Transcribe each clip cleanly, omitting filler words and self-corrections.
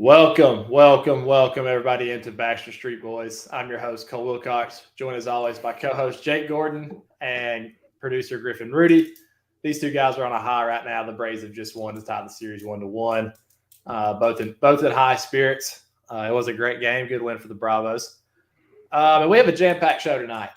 Welcome, everybody, into Baxter Street Boys. I'm your host, Cole Wilcox, joined as always by co-host Jake Gordon and producer Griffin Rudy. These two guys are on a high right now. The Braves have just won to tie the series 1-1. Both at high spirits. It was a great game, good win for the Bravos. And we have a jam-packed show tonight.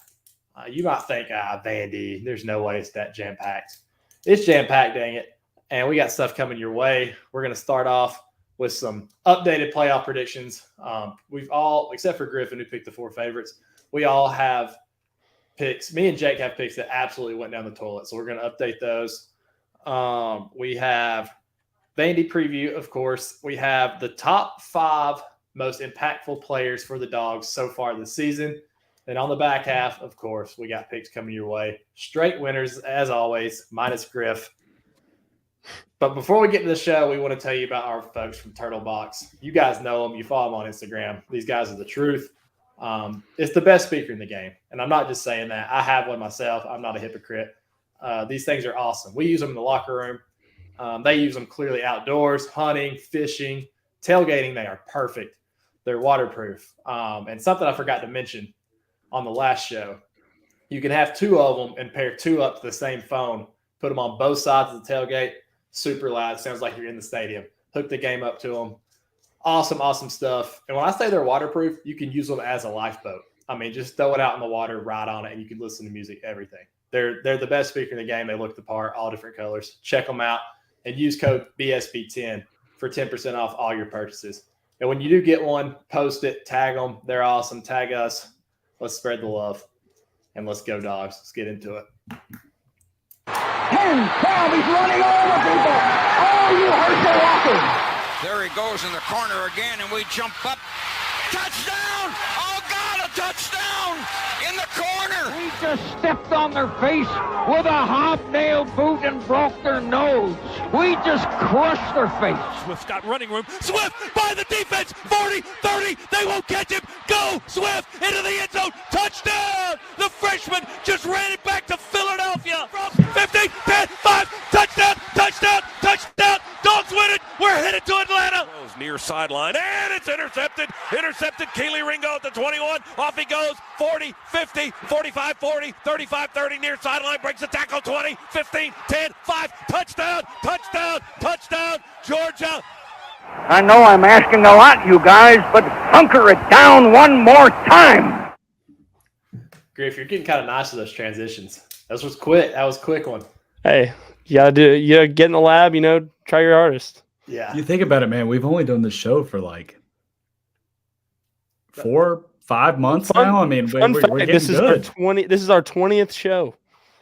You might think, Vandy, there's no way it's that jam-packed. It's jam-packed, dang it. And we got stuff coming your way. We're going to start off with some updated playoff predictions. We've all, except for Griffin, who picked the four favorites, we all have picks. Me and Jake have picks that absolutely went down the toilet. So we're going to update those. We have Vandy preview, of course. We have the top 5 most impactful players for the Dogs so far this season. And on the back half, of course, we got picks coming your way. Straight winners, as always, minus Griff. But before we get to the show, we want to tell you about our folks from Turtle Box. You guys know them. You follow them on Instagram. These guys are the truth. It's the best speaker in the game. And I'm not just saying that. I have one myself. I'm not a hypocrite. These things are awesome. We use them in the locker room. They use them clearly outdoors, hunting, fishing, tailgating. They are perfect. They're waterproof. And something I forgot to mention on the last show, you can have 2 of them and pair 2 up to the same phone, put them on both sides of the tailgate. Super loud. Sounds like you're in the stadium. Hook the game up to them. Awesome stuff. And when I say they're waterproof, you can use them as a lifeboat. I mean, just throw it out in the water, ride on it, and you can listen to music, everything. They're the best speaker in the game. They look the part, all different colors. Check them out and use code BSB10 for 10% off all your purchases. And when you do get one, post it, tag them. They're awesome. Tag us. Let's spread the love. And let's go, Dogs. Let's get into it. 10, 12, he's running over people. Oh, you heard the walking. There he goes in the corner again, and we jump up. Touchdown! Oh, God, a touchdown in the corner. We just stepped on their face with a hobnail boot and broke their nose. We just crushed their face. Swift's got running room. Swift by the defense. 40, 30. They won't catch him. Go, Swift, into the end zone. Touchdown! The freshman just ran it back to Philadelphia. 15, 10, 5. Touchdown! Dogs win it. We're headed to Atlanta. Near sideline, and it's intercepted. Keely Ringo at the 21. Off he goes. 40, 50, 45, 40, 35, 30. Near sideline. Breaks the tackle. 20, 15, 10, 5. Touchdown. Georgia. I know I'm asking a lot, you guys, but hunker it down one more time. Griff, you're getting kind of nice with those transitions. That was quick. That was a quick one. Hey, you gotta do. You get in the lab. Try your hardest. Yeah. You think about it, man. We've only done this show for like 4-5 months now. I mean, we're getting this is good. This is our 20th show.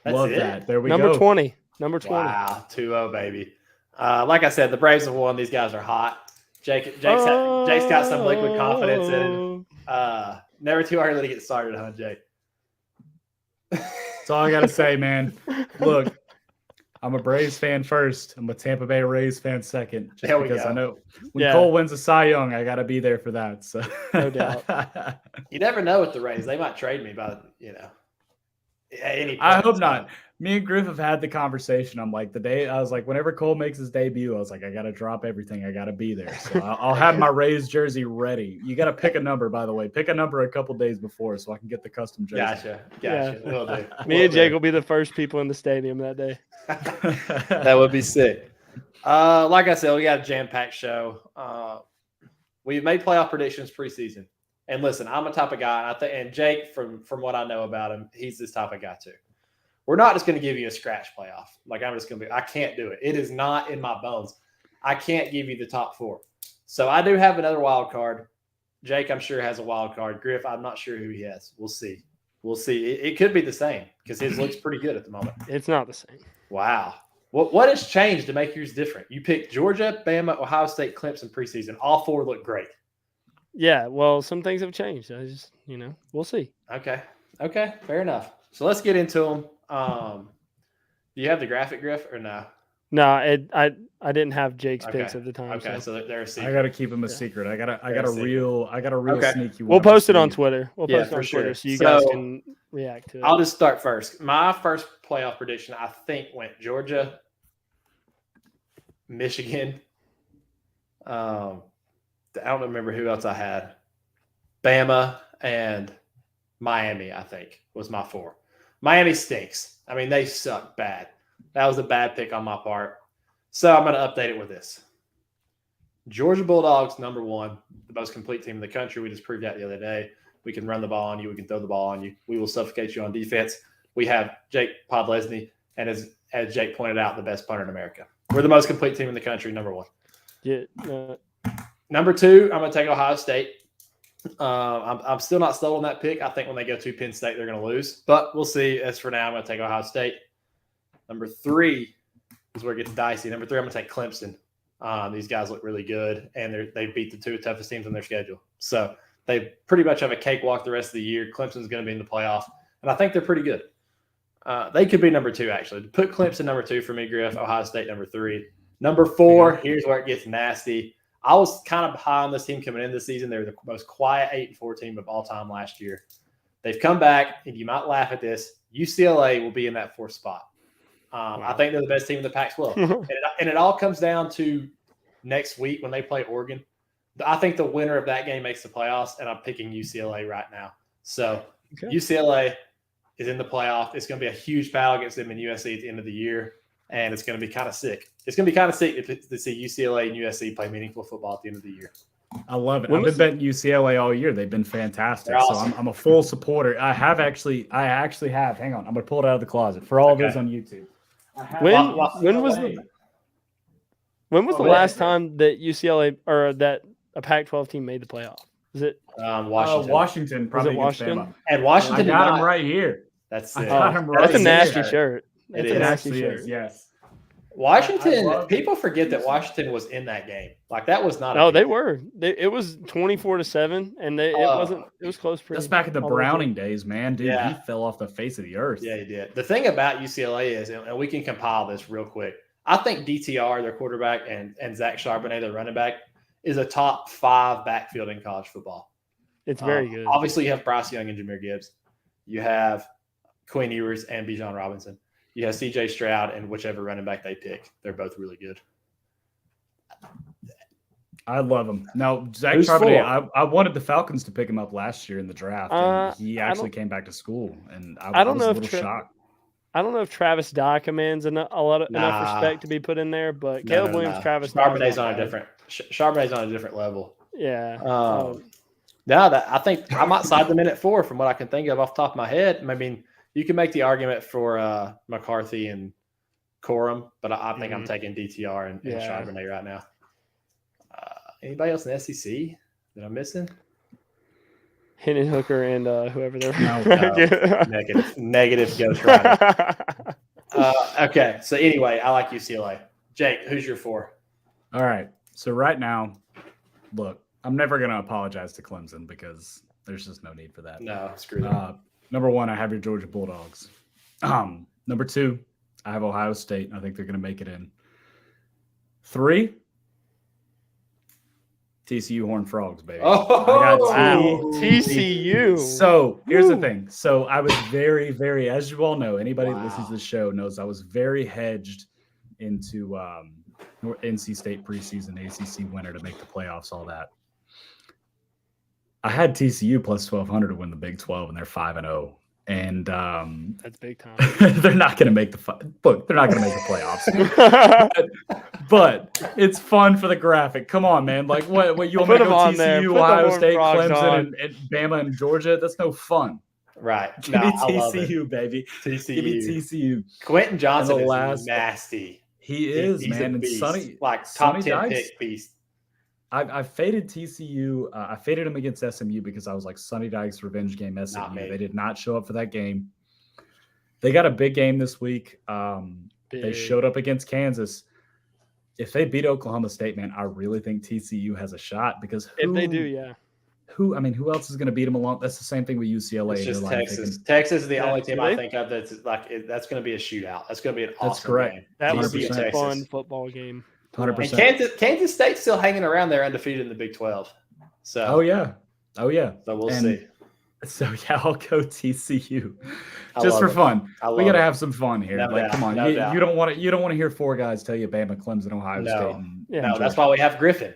Love that. There we go. go. 20. Number 20. Wow, 2-0, baby. Like I said, the Braves have won. These guys are hot. Jake's got some liquid confidence in. Never too early to get started, huh, Jake? That's all I gotta say, man. Look, I'm a Braves fan first. I'm a Tampa Bay Rays fan second. Just because I know when Cole wins a Cy Young, I gotta be there for that. So no doubt. You never know with the Rays. They might trade me by any. I hope not. Me and Griff have had the conversation. I'm like, whenever Cole makes his debut, I was like, I gotta drop everything. I gotta be there. So I'll have my Rays jersey ready. You gotta pick a number, by the way. Pick a number a couple days before so I can get the custom jersey. Gotcha. Yeah. Will do. Me and Jake will be the first people in the stadium that day. That would be sick. Like I said, we got a jam-packed show. We've made playoff predictions preseason. And listen, I'm a type of guy, and Jake, from what I know about him, he's this type of guy too. We're not just going to give you a scratch playoff. I can't do it. It is not in my bones. I can't give you the top 4. So I do have another wild card. Jake, I'm sure, has a wild card. Griff, I'm not sure who he has. We'll see. It could be the same because his looks pretty good at the moment. It's not the same. Wow. What has changed to make yours different? You picked Georgia, Bama, Ohio State, Clemson preseason. All 4 look great. Yeah, well, some things have changed. I just, we'll see. Okay, fair enough. So let's get into them. Do you have the graphic, Griff, or no? No, I didn't have Jake's picks at the time. Okay, so they're a secret. I gotta keep them a secret. I got a real sneaky one. We'll post it on Twitter. We'll post it on sure. Twitter so you guys can react to it. I'll just start first. My first playoff prediction, I think, went Georgia, Michigan, I don't remember who else I had. Bama and Miami, I think, was my 4. Miami stinks. I mean, they suck bad. That was a bad pick on my part. So I'm going to update it with this. Georgia Bulldogs, number 1, the most complete team in the country. We just proved that the other day. We can run the ball on you. We can throw the ball on you. We will suffocate you on defense. We have Jake Podlesny, and as Jake pointed out, the best punter in America. We're the most complete team in the country, number 1. Yeah. Number 2, I'm going to take Ohio State. I'm still not sold on that pick. I think when they go to Penn State, they're going to lose. But we'll see. As for now, I'm going to take Ohio State. Number 3 is where it gets dicey. Number 3, I'm going to take Clemson. These guys look really good, and they beat the 2 toughest teams on their schedule. So they pretty much have a cakewalk the rest of the year. Clemson's going to be in the playoff, and I think they're pretty good. They could be number 2, actually. Put Clemson number 2 for me, Griff. Ohio State number 3. Number 4, here's where it gets nasty. I was kind of high on this team coming into the season. They were the most quiet 8-4 team of all time last year. They've come back, and you might laugh at this. UCLA will be in that 4th spot. I think they're the best team in the Pac-12. and it all comes down to next week when they play Oregon. I think the winner of that game makes the playoffs, and I'm picking UCLA right now. So UCLA is in the playoff. It's going to be a huge battle against them in USC at the end of the year, and it's going to be kind of sick. It's going to be kind of sick to see UCLA and USC play meaningful football at the end of the year. I love it. I've been betting UCLA all year. They've been fantastic. Awesome. So I'm a full supporter. I actually have. Hang on. I'm going to pull it out of the closet for all of those on YouTube. When was the last time that UCLA or that a Pac-12 team made the playoff? Is it Washington? Washington, probably Washington? Bama. And Washington, I got him right here. That's I it. got him right. That's a nasty here. shirt. That's a nasty It shirt. is, yes. Washington. People forget that Washington was in that game. Like that was not. No, they were. It was 24-7, and it wasn't. It was close. That's back in the Browning days, man. Dude, Yeah. he fell off the face of the earth. Yeah, he did. The thing about UCLA is, and we can compile this real quick. I think DTR, their quarterback, and Zach Charbonnet, their running back, is a top 5 backfield in college football. It's very good. Obviously, you have Bryce Young and Jahmyr Gibbs. You have Quinn Ewers and Bijan Robinson. You have C.J. Stroud and whichever running back they pick. They're both really good. I love him. Now, Zach Who's Charbonnet, I wanted the Falcons to pick him up last year in the draft, and he actually came back to school, and I was a little shocked. I don't know if Travis Dye commands enough respect to be put in there, but Caleb Williams, Travis Charbonnet's on a different level. Yeah. I think I might side them in at 4 from what I can think of off the top of my head. I mean, you can make the argument for McCarthy and Corum, but I think I'm taking DTR and Charbonnet right now. Anybody else in the SEC that I'm missing? Hendon Hooker and whoever they're negative Ghost Rider. Okay, so anyway, I like UCLA. Jake, who's your 4? All right. So right now, look, I'm never going to apologize to Clemson because there's just no need for that. No, screw that. Number 1, I have your Georgia Bulldogs. Number 2, I have Ohio State. I think they're going to make it in. 3, TCU Horned Frogs, baby. TCU. So here's the thing. So I was very, very, as you all know, anybody that listens to the show knows I was very hedged into NC State preseason, ACC winner to make the playoffs, all that. I had TCU plus 1,200 to win the Big 12, and they're 5-0. And that's big time. They're not going to make they're not going to make the playoffs. but it's fun for the graphic. Come on, man! Like what you want me to go TCU, Ohio State, Clemson, and Bama and Georgia? That's no fun. Right? Give me TCU, baby. TCU. Give me TCU. Quentin Johnson is nasty. He is, He's man. a And beast. Sonny, like top 10 Dykes, pick beast. I faded TCU. I faded him against SMU because I was like Sonny Dykes revenge game SMU. They did not show up for that game. They got a big game this week. They showed up against Kansas. If they beat Oklahoma State, man, I really think TCU has a shot because if they do, yeah. Who else is going to beat them along? That's the same thing with UCLA. It's just Texas. Texas is the only team I think of that's like that's going to be a shootout. That's going to be an awesome game. That would be a fun football game. 100%. And Kansas State's still hanging around there undefeated in the Big 12. So Oh yeah. So we'll see. So yeah, I'll go TCU just for fun. We got to have some fun here. Come on, you don't want to hear 4 guys tell you Bama, Clemson, Ohio State. That's why we have Griffin.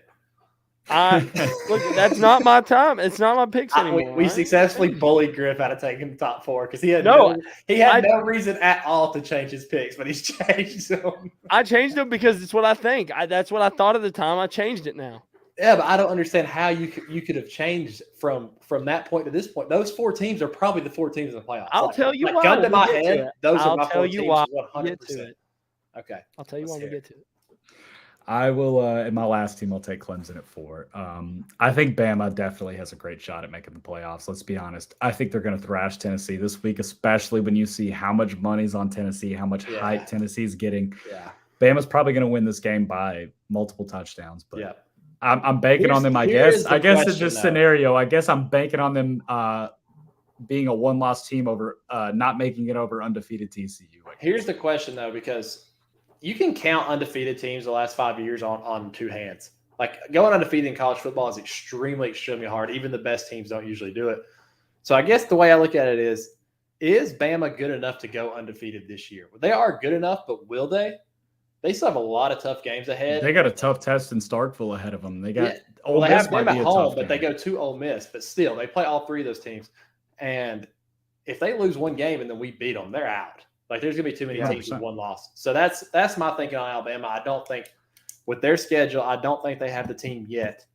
Look, that's not my time. It's not my picks anymore. We right? successfully bullied Griff out of taking the top 4 because he had No, no reason at all to change his picks, but he's changed them. I changed them because it's what I think. That's what I thought at the time. I changed it now. Yeah, but I don't understand how you could have changed from that point to this point. Those 4 teams are probably the 4 teams in the playoffs. I'll tell you why. Gun to my head, those are my 4 teams. 100%. Okay. I'll tell you why we get to it. I will, in my last team, I'll take Clemson at 4. I think Bama definitely has a great shot at making the playoffs. Let's be honest. I think they're going to thrash Tennessee this week, especially when you see how much money's on Tennessee, how much hype Tennessee's getting. Yeah. Bama's probably going to win this game by multiple touchdowns, but yeah. I'm banking on them, I guess. I guess in this scenario, I guess I'm banking on them being a one-loss team over not making it over undefeated TCU. Here's the question, though, because you can count undefeated teams the last 5 years on 2 hands. Like, going undefeated in college football is extremely, extremely hard. Even the best teams don't usually do it. So I guess the way I look at it is Bama good enough to go undefeated this year? They are good enough, but will they? They still have a lot of tough games ahead. They got a tough test in Starkville ahead of them. They got Ole Miss have them at home, but they go to Ole Miss. But still, they play all 3 of those teams. And if they lose one game and then we beat them, they're out. Like, there's going to be too many teams with 1 loss. So that's my thinking on Alabama. I don't think with their schedule, I don't think they have the team yet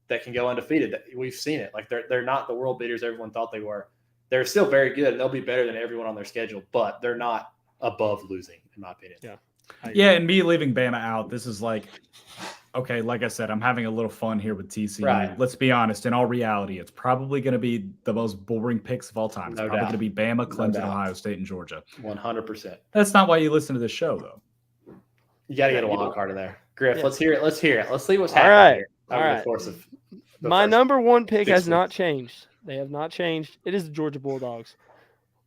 that can go undefeated. We've seen it. Like, they're not the world beaters everyone thought they were. They're still very good, and they'll be better than everyone on their schedule, but they're not above losing, in my opinion. Yeah. Yeah, and me leaving Bama out, this is like, okay, like I said, I'm having a little fun here with TCU. Right. Let's be honest. In all reality, it's probably going to be the most boring picks of all time. It's probably going to be Bama, Clemson, Ohio State, and Georgia. 100%. That's not why you listen to this show, though. You got to get a wild card in there. Griff, let's hear it. Let's hear it. Let's see what's happening here over the course of my number 1 pick has not changed. They have not changed. It is the Georgia Bulldogs.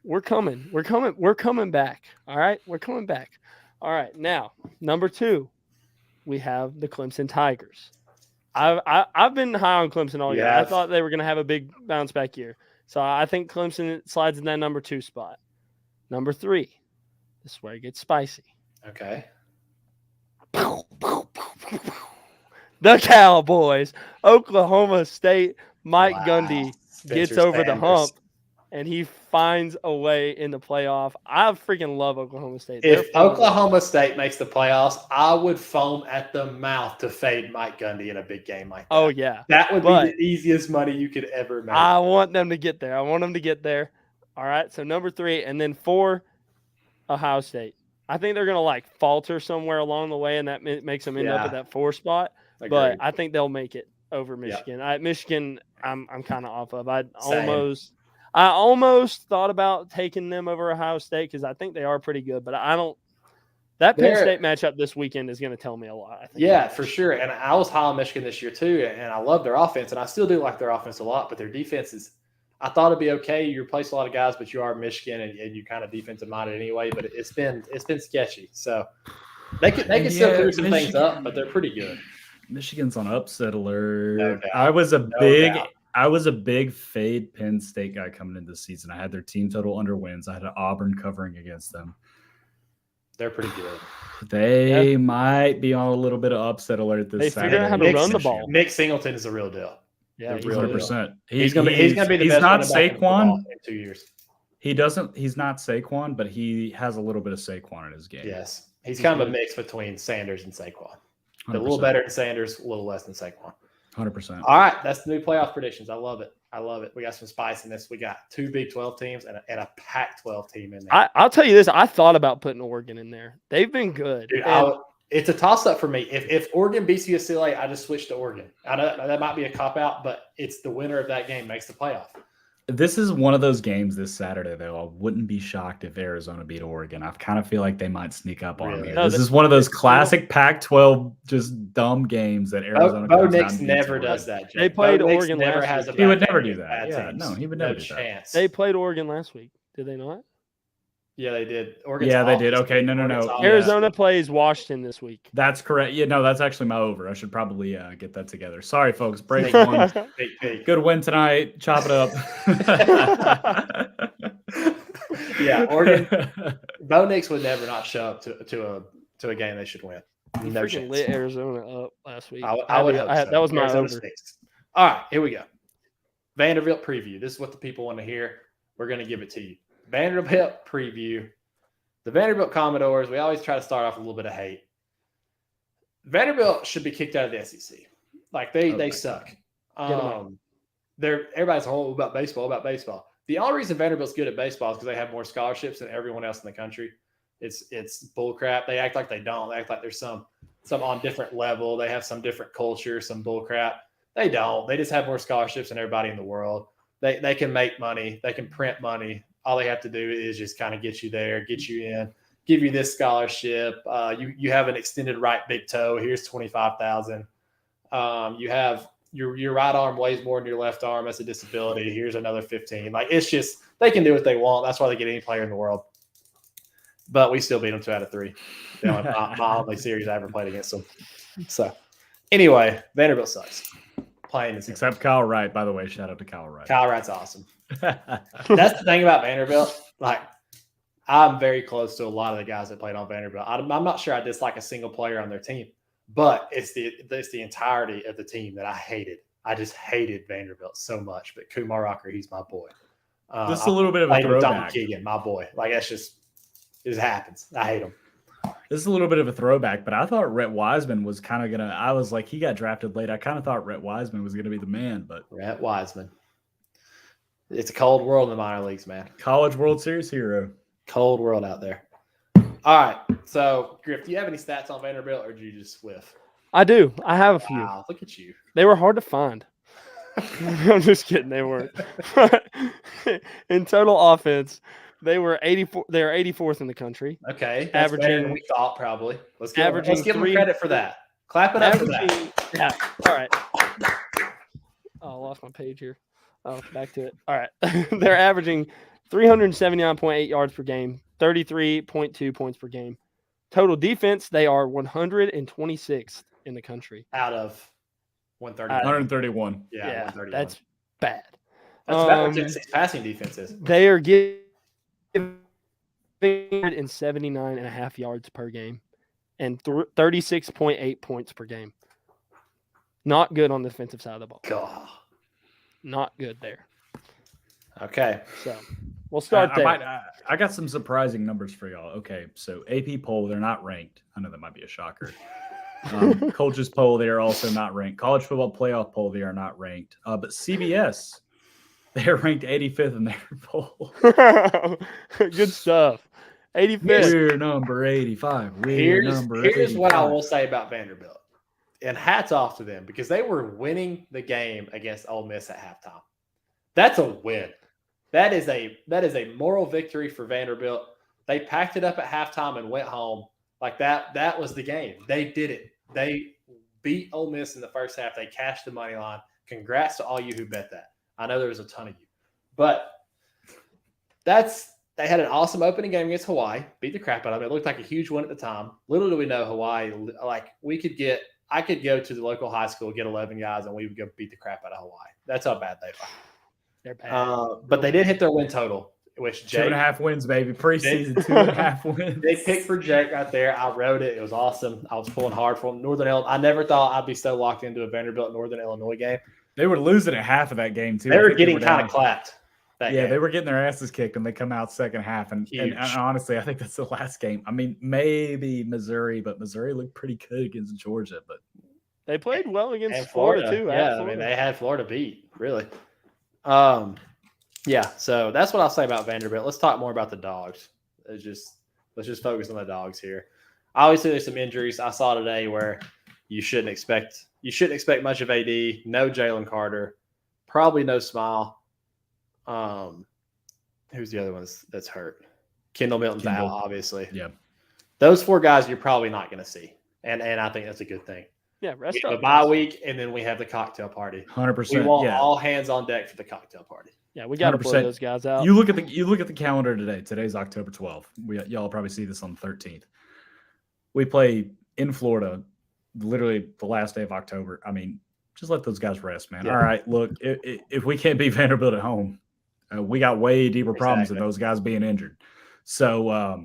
We're coming. We're coming back. All right? We're coming back. All right, now, number 2, we have the Clemson Tigers. I've been high on Clemson all year. I thought they were going to have a big bounce back year. So I think Clemson slides in that number 2 spot. Number 3, this is where it gets spicy. Okay. The Cowboys, Oklahoma State, Mike Gundy gets over the hump. And he finds a way in the playoff. I freaking love Oklahoma State. If Oklahoma State makes the playoffs, I would foam at the mouth to fade Mike Gundy in a big game like that. Oh, yeah. That would be the easiest money you could ever make. I want them to get there. All right, so number 3. And then 4, Ohio State. I think they're going to, falter somewhere along the way, and that makes them end up at that 4 spot. Agreed. But I think they'll make it over Michigan. Yep. Michigan, I'm kind of off of. I almost thought about taking them over Ohio State because I think they are pretty good, but I don't. That Penn State matchup this weekend is going to tell me a lot. I think. Yeah, for sure. And I was high on Michigan this year too, and I love their offense, and I still do like their offense a lot. But their defense is, I thought it'd be okay. You replace a lot of guys, but you are Michigan, and you kind of defensive minded anyway. But it's been sketchy. So they can still clear some things up, but they're pretty good. Michigan's on upset alert. No doubt. I was a big fade Penn State guy coming into the season. I had their team total under wins. I had Auburn covering against them. They're pretty good. They might be on a little bit of upset alert this Saturday. They figure out how to run the ball. Nick Singleton is a real deal. Yeah, 100%. He's gonna be the best. He's not Saquon in 2 years. He's not Saquon, but he has a little bit of Saquon in his game. Yes, he's kind of a mix between Sanders and Saquon. 100%. A little better than Sanders, a little less than Saquon. 100%. All right, that's the new playoff predictions. I love it. We got some spice in this. We got 2 Big 12 teams and a Pac-12 team in there. I'll tell you this. I thought about putting Oregon in there. They've been good. Dude, it's a toss-up for me. If Oregon beats UCLA, I just switch to Oregon. I know that might be a cop-out, but it's the winner of that game makes the playoff. This is one of those games this Saturday, though. I wouldn't be shocked if Arizona beat Oregon. I kind of feel like they might sneak up on me. This is one of those classic Pac-12 just dumb games that Arizona. Bo Nix never does that. They played Oregon last week. He would never do that. Yeah, no, he would never do that. They played Oregon last week. Did they not? Yeah, they did. They did. Okay, no. Arizona plays Washington this week. That's correct. Yeah, no, that's actually my over. I should probably get that together. Sorry, folks. Break one. Good win tonight. Chop it up. Yeah, Oregon. Bo Nix would never not show up to a game they should win. He No freaking chance. lit Arizona up last week. I would hope so. That was my Arizona over. State. All right, here we go. Vanderbilt preview. This is what the people want to hear. We're going to give it to you. Vanderbilt preview. The Vanderbilt Commodores, we always try to start off with a little bit of hate. Vanderbilt should be kicked out of the SEC. Like, they suck. Everybody's all about baseball. The only reason Vanderbilt's good at baseball is because they have more scholarships than everyone else in the country. It's bull crap. They act like they don't. They act like there's some on different level. They have some different culture, some bull crap. They don't. They just have more scholarships than everybody in the world. They can make money. They can print money. All they have to do is just kind of get you there, get you in, give you this scholarship. You have an extended right big toe. Here's $25,000. You have your right arm weighs more than your left arm. That's a disability. Here's another 15. Like, it's just, they can do what they want. That's why they get any player in the world. But we still beat them 2 out of 3. My only series I ever played against them. So, anyway, Vanderbilt sucks. Except Kyle Wright, by the way. Shout out to Kyle Wright. Kyle Wright's awesome. That's the thing about Vanderbilt. Like, I'm very close to a lot of the guys that played on Vanderbilt. I'm not sure I dislike a single player on their team, but it's the entirety of the team that I hated. I just hated Vanderbilt so much. But Kumar Rocker, he's my boy. This is a little bit of a throwback. Keegan, my boy. Like, it just happens. I hate him. This is a little bit of a throwback, but I thought Rhett Wiseman was kind of going to – I was like, he got drafted late. I kind of thought Rhett Wiseman was going to be the man, but – Rhett Wiseman. It's a cold world in the minor leagues, man. College World Series hero. Cold world out there. All right. So, Griff, do you have any stats on Vanderbilt, or did you just whiff? I do. I have a few. Wow, look at you. They were hard to find. I'm just kidding. They weren't. In total offense, they were 84. They are 84th in the country. Okay, that's better than we thought. Probably. Let's give them credit for that. Clap it up for that. Yeah. All right. Oh, I lost my page here. Oh, back to it. All right. They're averaging 379.8 yards per game, 33.2 points per game. Total defense, they are 126th in the country. Out of 131. 131. Yeah, 131. That's bad. That's about what Tennessee's passing defense is. They are giving 179.5 yards per game and 36.8 points per game. Not good on the defensive side of the ball. God. Not good there. Okay. So we'll start there. I got some surprising numbers for y'all. Okay, so AP poll, they're not ranked. I know that might be a shocker. Coaches poll, they are also not ranked. College football playoff poll, they are not ranked. But CBS, they are ranked 85th in their poll. Good stuff. 85th. We're number 85. Here's what I will say about Vanderbilt. And hats off to them, because they were winning the game against Ole Miss at halftime. That's a win. That is a moral victory for Vanderbilt. They packed it up at halftime and went home. Like that. That was the game. They did it. They beat Ole Miss in the first half. They cashed the money line. Congrats to all you who bet that. I know there was a ton of you. But they had an awesome opening game against Hawaii. Beat the crap out of them. It looked like a huge win at the time. Little do we know Hawaii, like I could go to the local high school, get 11 guys, and we would go beat the crap out of Hawaii. That's how bad they are. They're bad. But they did hit their win total, which Jake, 2.5 wins, baby. Preseason 2.5 wins. Big pick for Jake right there. I wrote it. It was awesome. I was pulling hard for him. I never thought I'd be so locked into a Vanderbilt Northern Illinois game. They were losing at half of that game, too. They were getting kind of clapped. They were getting their asses kicked when they come out second half. And honestly, I think that's the last game. I mean, maybe Missouri, but Missouri looked pretty good against Georgia. But they played well against Florida, too. Yeah, I mean, they had Florida beat, really. Yeah, so that's what I'll say about Vanderbilt. Let's talk more about the Dogs. Let's just focus on the Dogs here. Obviously, there's some injuries I saw today where you shouldn't expect much of AD. No Jalen Carter, probably no Smile. Who's the other one that's hurt? Kendall Milton's out, obviously. Yeah, those 4 guys you're probably not going to see, and I think that's a good thing. Yeah, rest up. The bye week, and then we have the cocktail party. 100%. We want all hands on deck for the cocktail party. Yeah, we got to blow those guys out. You look at the calendar today. Today's October 12th. Y'all probably see this on the 13th. We play in Florida, literally the last day of October. I mean, just let those guys rest, man. Yeah. All right, look, if we can't beat Vanderbilt at home, we got way deeper problems than those guys being injured. So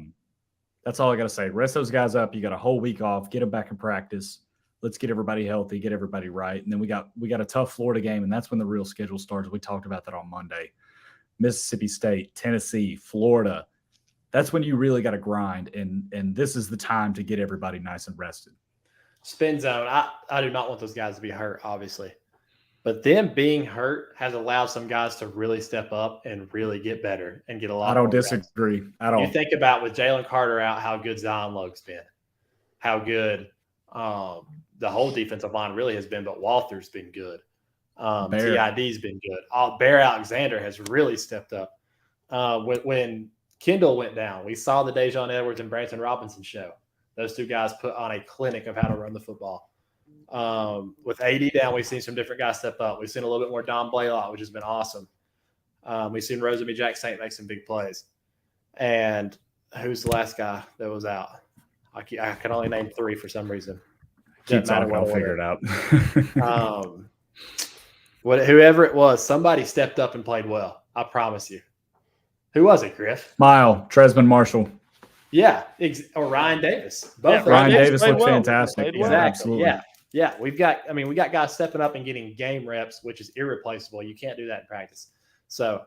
That's all I got to say. Rest those guys up. You got a whole week off. Get them back in practice. Let's get everybody healthy, get everybody right. And then we got a tough Florida game, and that's when the real schedule starts. We talked about that on Monday. Mississippi State, Tennessee, Florida. That's when you really got to grind, and this is the time to get everybody nice and rested. Spin zone. I do not want those guys to be hurt, obviously. But them being hurt has allowed some guys to really step up and really get better and get a lot. I don't disagree at all. You think about with Jalen Carter out, how good Zion Logue's been, how good the whole defensive line really has been, but Walther's been good. TID's been good. Bear Alexander has really stepped up. When Kendall went down, we saw the Dejon Edwards and Branson Robinson show. Those two guys put on a clinic of how to run the football. With AD down, we've seen some different guys step up. We've seen a little bit more Don Blaylock, which has been awesome. We've seen Rosamie Jack Saint make some big plays. And who's the last guy that was out? I can only name 3 for some reason. Keep talking, I'll figure it out. Whoever it was, somebody stepped up and played well. I promise you. Who was it, Griff? Tresman Marshall. Yeah, or Ryan Davis. Both. Yeah, Ryan Davis looked fantastic. Exactly. Absolutely. Yeah. We got guys stepping up and getting game reps, which is irreplaceable. You can't do that in practice. So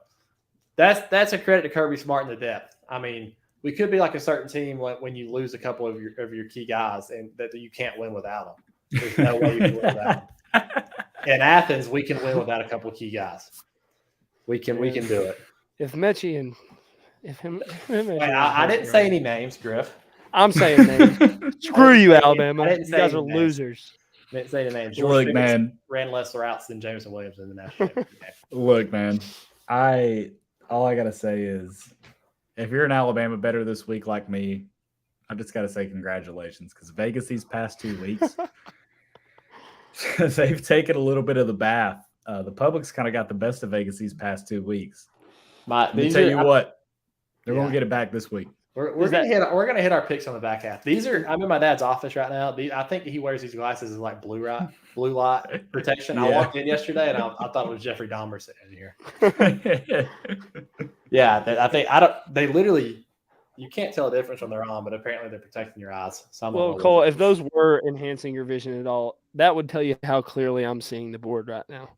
that's a credit to Kirby Smart in the depth. I mean, we could be like a certain team when you lose a couple of your key guys and that you can't win without them. There's no way you can win without them. In Athens, we can win without a couple of key guys. We can do it. If Mechie and I didn't say any names, Griff. I'm saying names. Screw you, Alabama. You guys are losers. I didn't say the names. Look, man, ran less routes than Jameson Williams in the national championship game. Look, man, all I gotta say is, if you're an Alabama bettor this week like me, I just gotta say congratulations, because Vegas these past 2 weeks, they've taken a little bit of the bath. The public's kind of got the best of Vegas these past 2 weeks. Let me tell you what, they're gonna get it back this week. We're gonna hit our picks on the back half. I'm in my dad's office right now. I think he wears these glasses as like blue light protection. I walked in yesterday and I thought it was Jeffrey Dahmer sitting in here. They literally, you can't tell the difference when they're on, but apparently they're protecting your eyes. Well, Cole, if those were enhancing your vision at all, that would tell you how clearly I'm seeing the board right now.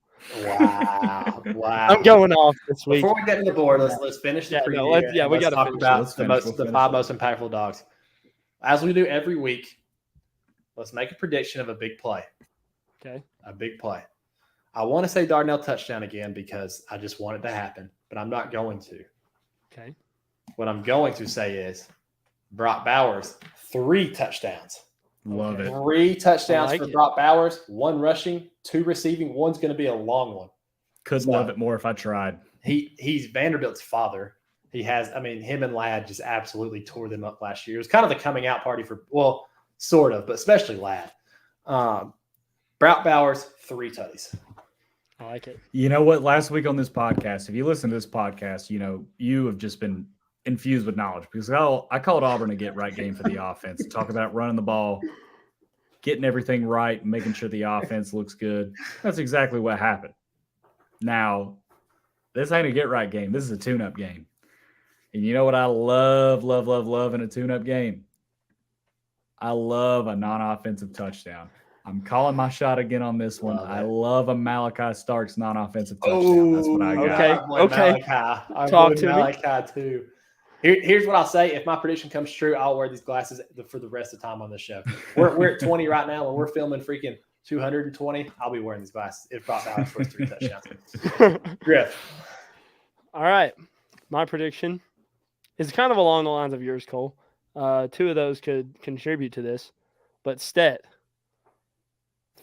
Wow. I'm going off this week. Before we get to the board, let's finish the preview. We got to talk about the 5 most impactful dogs. As we do every week, let's make a prediction of a big play. Okay. A big play. I want to say Darnell touchdown again because I just want it to happen, but I'm not going to. Okay. What I'm going to say is Brock Bowers, 3 touchdowns. Love it. 3 touchdowns for Brock Bowers, 1 rushing, 2 receiving. 1's going to be a long one. Couldn't love it more if I tried. He's Vanderbilt's father. Him and Ladd just absolutely tore them up last year. It was kind of the coming out party sort of, but especially Ladd. Brock Bowers, 3 tutties. I like it. You know what? Last week on this podcast, if you listen to this podcast, you have just been infused with knowledge, because I called Auburn a get right game for the offense. Talk about running the ball, getting everything right, making sure the offense looks good. That's exactly what happened. Now, this ain't a get right game. This is a tune-up game. And you know what I love in a tune-up game? I love a non-offensive touchdown. I'm calling my shot again on this one. I love a Malachi Starks non-offensive touchdown. That's what I got. Okay. Talk to Malachi too. Here's what I'll say. If my prediction comes true, I'll wear these glasses for the rest of the time on the show. We're at 20 right now. When we're filming freaking 220, I'll be wearing these glasses if Brock Bowers scores 3 touchdowns. Griff. All right. My prediction is kind of along the lines of yours, Cole. 2 of those could contribute to this. But Stet,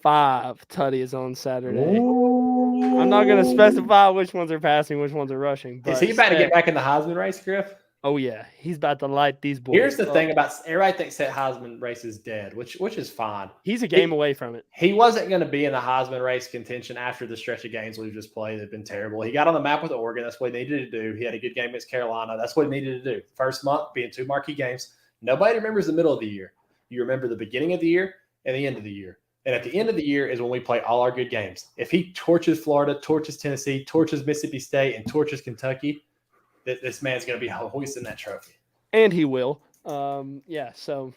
5 tutties on Saturday. Ooh. I'm not going to specify which ones are passing, which ones are rushing. But is he about to get back in the Heisman race, Griff? Oh, yeah. He's about to light these boys. Here's the thing about everybody thinks that Heisman race is dead, which is fine. He's a game away from it. He wasn't going to be in the Heisman race contention after the stretch of games we've just played. They've been terrible. He got on the map with Oregon. That's what he needed to do. He had a good game against Carolina. That's what he needed to do. First month, being 2 marquee games. Nobody remembers the middle of the year. You remember the beginning of the year and the end of the year. And at the end of the year is when we play all our good games. If he torches Florida, torches Tennessee, torches Mississippi State, and torches Kentucky, this man's going to be hoisting that trophy. And he will. Stetson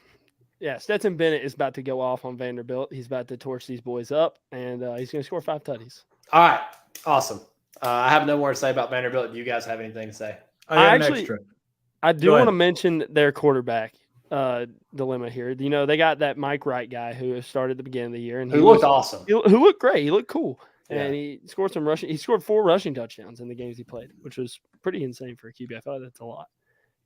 Bennett is about to go off on Vanderbilt. He's about to torch these boys up, and he's going to score 5 tutties. All right. Awesome. I have no more to say about Vanderbilt. Do you guys have anything to say? I do want to mention their quarterback dilemma here. You know, they got that Mike Wright guy who started at the beginning of the year. And who looked awesome. Who looked great. He looked cool. Yeah. And he scored some rushing. He scored 4 rushing touchdowns in the games he played, which was pretty insane for a QB. I feel like that's a lot.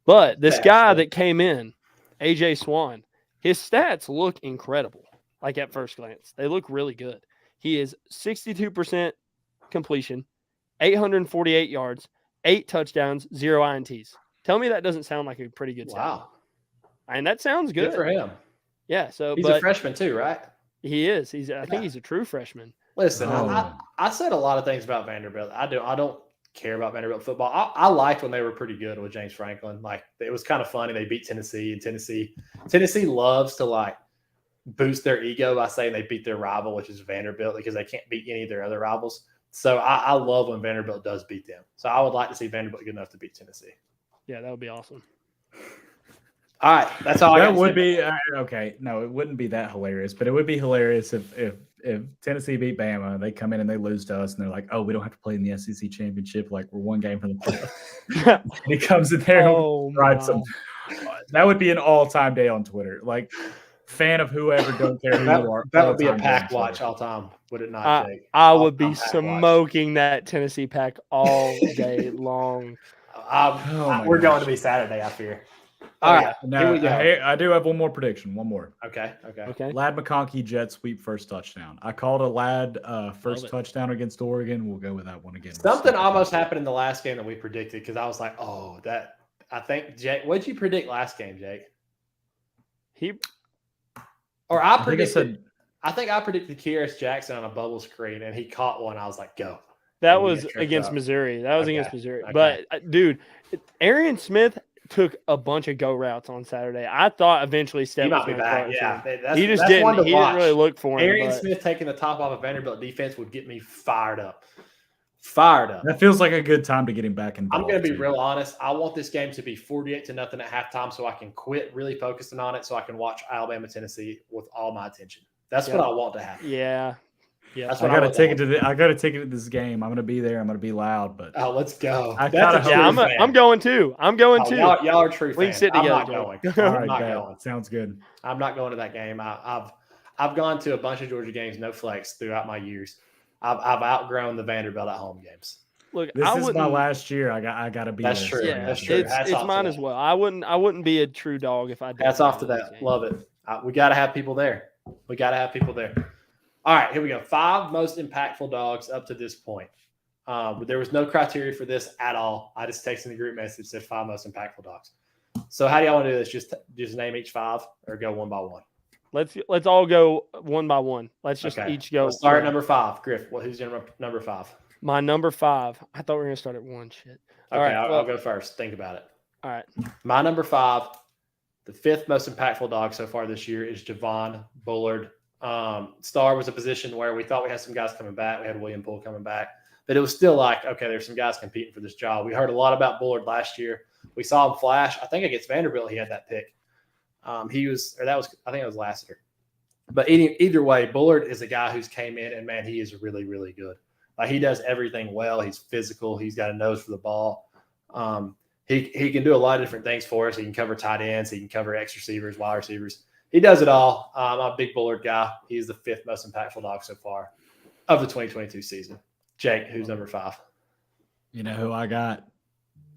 But this guy that came in, AJ Swan, his stats look incredible. Like at first glance, they look really good. He is 62% completion, 848 yards, 8 touchdowns, 0 INTs. Tell me that doesn't sound like a pretty good stat. Wow. And that sounds good. Good for him. Yeah. So he's a freshman too, right? He is. I think he's a true freshman. Listen, I said a lot of things about Vanderbilt. I don't care about Vanderbilt football. I liked when they were pretty good with James Franklin. Like, it was kind of funny. They beat Tennessee, and Tennessee loves to like boost their ego by saying they beat their rival, which is Vanderbilt, because they can't beat any of their other rivals. So I love when Vanderbilt does beat them. So I would like to see Vanderbilt good enough to beat Tennessee. Yeah, that would be awesome. All right, that's all. That would be okay. No, it wouldn't be that hilarious, but it would be hilarious if Tennessee beat Bama, they come in and they lose to us, and they're like, "Oh, we don't have to play in the SEC championship. Like, we're 1 game from the playoff." He comes in there and writes some. That would be an all-time day on Twitter. Like, fan of whoever, don't care who you are. That would be a pack watch all time, would it not, Jake? I would be smoking that Tennessee pack all day long. We're going to be Saturday, I fear. All right, now I do have one more prediction. One more. Okay. Ladd McConkey jet sweep first touchdown. I called a Ladd first touchdown against Oregon. We'll go with that one again. Something almost happened in the last game that we predicted, because I was like, "Oh, that." I think Jake. What did you predict last game, Jake? I think I predicted Kyrus Jackson on a bubble screen, and he caught one. I was like, "Go." That was against Missouri. Okay. But dude, Arian Smith took a bunch of go routes on Saturday. I thought eventually Steph might be back. Yeah, he just didn't. He didn't really look for him. Arian Smith taking the top off of Vanderbilt defense would get me fired up. That feels like a good time to get him back in. I'm going to be real honest. I want this game to be 48-0 at halftime, so I can quit really focusing on it, so I can watch Alabama, Tennessee with all my attention. That's what I want to happen. Yeah. That's what I got to take it to. I got to take it to this game. I'm going to be there. I'm going to be loud. But let's go. I'm going too. Y'all are true fans. We can sit together. I'm not going. I'm not going. Sounds good. I'm not going to that game. I've gone to a bunch of Georgia games, no flex, throughout my years. I've outgrown the Vanderbilt at home games. Look, this is my last year. I got to be. That's there. true. Yeah, that's true. It's mine as well. I wouldn't be a true dog if I did. Hats off to that. Love it. We got to have people there. All right, here we go. 5 most impactful dogs up to this point. There was no criteria for this at all. I just texted the group message, said 5 most impactful dogs. So how do y'all want to do this? Just name each 5 or go one by one? Let's all go one by one. Let's just each go. Let's start at number 5. Griff, who's your number 5? My number 5. I thought we were going to start at 1. Shit. All right, I'll go first. Think about it. All right. My number 5, the 5th most impactful dog so far this year, is Jamon Bullard. Star was a position where we thought we had some guys coming back. We had William Poole coming back, but it was still like, okay, there's some guys competing for this job. We heard a lot about Bullard last year. We saw him flash. I think against Vanderbilt, he had that pick. I think it was Lassiter. But either way, Bullard is a guy who's came in, and man, he is really, really good. Like, he does everything well. He's physical. He's got a nose for the ball. He can do a lot of different things for us. He can cover tight ends. He can cover X receivers, wide receivers. He does it all. I'm a big Bullard guy. He's the 5th most impactful dog so far of the 2022 season. Jake, who's number 5? You know who I got?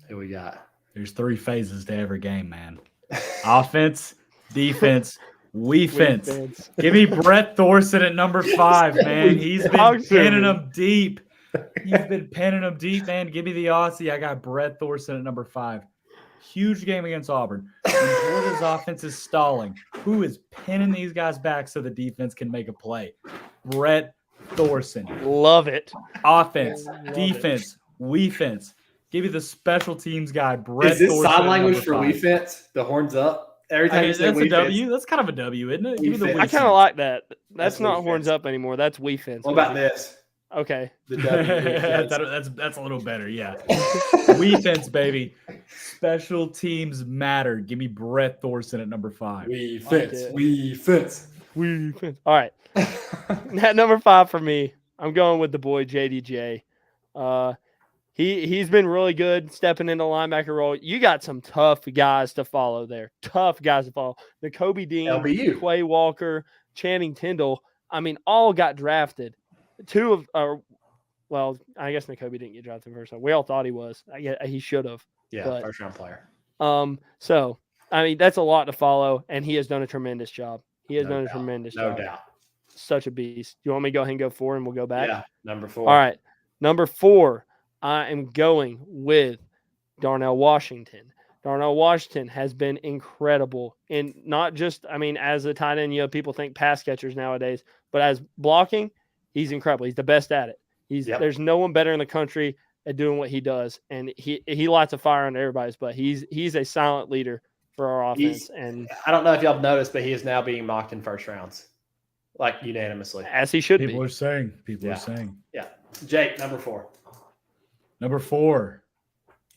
Who we got? There's 3 phases to every game, man. Offense, defense, we fence. Give me Brett Thorson at number 5, man. He's been pinning them deep. Man. Give me the Aussie. I got Brett Thorson at number 5. Huge game against Auburn. Georgia's offense is stalling. Who is pinning these guys back so the defense can make a play? Brett Thorson. Love it. Offense, defense, we fence. Give me the special teams guy, Brett Thorson. Is this sign language for we fence? The horns up? Every time you say that's we a W. That's kind of a W, isn't it? I kind of like that. That's not horns up anymore. That's we fence. What about this? Okay. The W. That's a little better. Yeah. Defense, baby. Special teams matter. Give me Brett Thorson at number 5. We fence. All right. At number 5 for me, I'm going with the boy JDJ. He's been really good stepping into linebacker role. You got some tough guys to follow there. Tough guys to follow. The Kobe Dean, LBU. Quay Walker, Channing Tindall. I mean, all got drafted. Well, I guess Nakobe didn't get drafted first time. We all thought he was. He should have. Yeah, first round player. So I mean, that's a lot to follow, and he has done a tremendous job. He has done a tremendous job. No doubt. Such a beast. You want me to go ahead and go 4 and we'll go back? Yeah, number 4. All right. Number 4, I am going with Darnell Washington. Darnell Washington has been incredible in not just, I mean, as a tight end, people think pass catchers nowadays, but as blocking, he's incredible. He's the best at it. There's no one better in the country at doing what he does, and he lights a fire under everybody's butt. He's a silent leader for our offense. And I don't know if y'all have noticed, but he is now being mocked in first rounds, like unanimously, as he should be. People are saying. Yeah. Jake, number 4. Number 4,